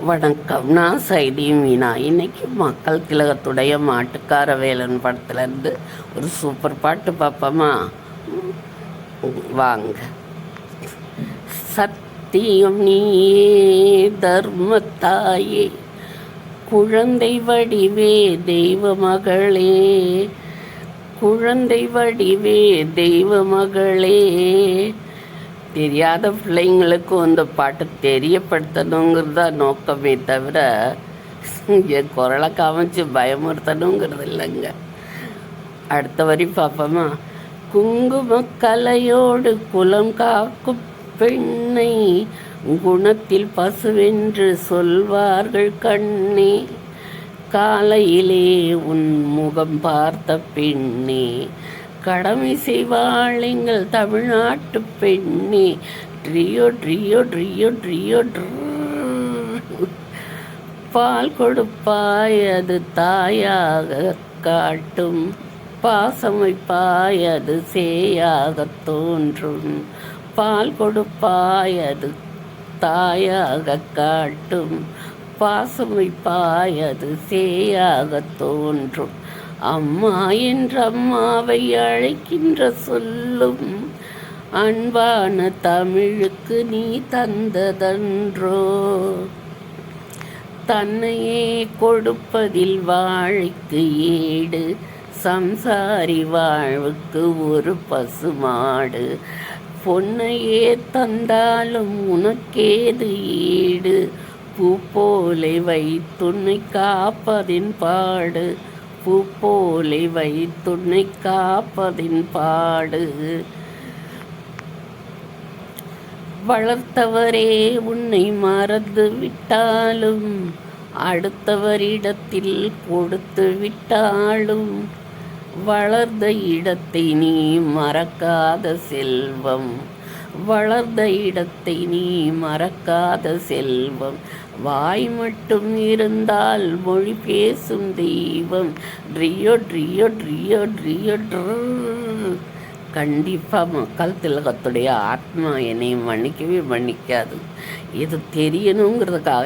வணக்கம். நான் சைடி மீனா. இன்னைக்கு மக்கள் திலகத்துடைய மாட்டுக்கார வேலன் படத்துலேருந்து ஒரு சூப்பர் பாட்டு பார்ப்போமா? வாங்க. சத்தியம் நீயே தர்மத்தாயே, குழந்தை வடிவே தெய்வ மகளே, குழந்தை வடிவே தெய்வ மகளே. தெரியாத பிள்ளைங்களுக்கும் அந்த பாட்டு தெரியப்படுத்தணுங்கிறது தான் நோக்கமே தவிர என் குரலை காமிச்சு பயமுறுத்தணுங்கிறது இல்லைங்க. அடுத்த வரி பார்ப்போமா? குங்கும கலையோடு குலம் காக்கும் பெண்ணை குணத்தில் பசுவென்று சொல்வார்கள் கண்ணே, காலையிலே உன் முகம் பார்த்த பெண்ணே, கடமை செய்வாள் எங்கள் தமிழ்நாட்டு பெண்ணே. ட்ரியோ ட்ரியோ ட்ரியோ ட்ரியோ பால் கொடுப்பாய் அது தாயாக காட்டும், பாசம் வைப்பாய் அது சேயாக தோன்றும், பால் கொடுப்பாய் அது தாயாக காட்டும், பாசம் வைப்பாய் அது சேயாக தோன்றும். அம்மா என்ற அம்மாவை அழைக்கின்ற சொல்லும் அன்பான தமிழுக்கு நீ தந்ததன்றோ, தன்னையே கொடுப்பதில் வாழைக்கு ஈடு, சம்சாரி வாழ்வுக்கு ஒரு பசுமாடு, பொன்னையே தந்தாலும் உனக்கேது ஈடு, பூ போலை வைத்துன்னை காப்பதின் பாடு, பூ போலை வைத்துன்னை காப்பதின் பாடு. வளர்த்தவரே உன்னை மறந்து விட்டாலும், அடுத்தவரிடத்தில் கொடுத்து விட்டாலும், வளர்ந்த இடத்தை நீ மறக்காத செல்வம், வளர்ந்த இடத்தை நீ மறக்காத செல்வம். வாய் மட்டும் இருந்தால் மொழி பேசும் தெய்வம். ட்ரியோ ட்ரியோ ட்ரியோ ட்ரியோ கண்டிப்பாக மக்கள் திலகத்துடைய ஆத்மா என்னை மன்னிக்கவே மன்னிக்காது. இது தெரியணுங்கிறதுக்காக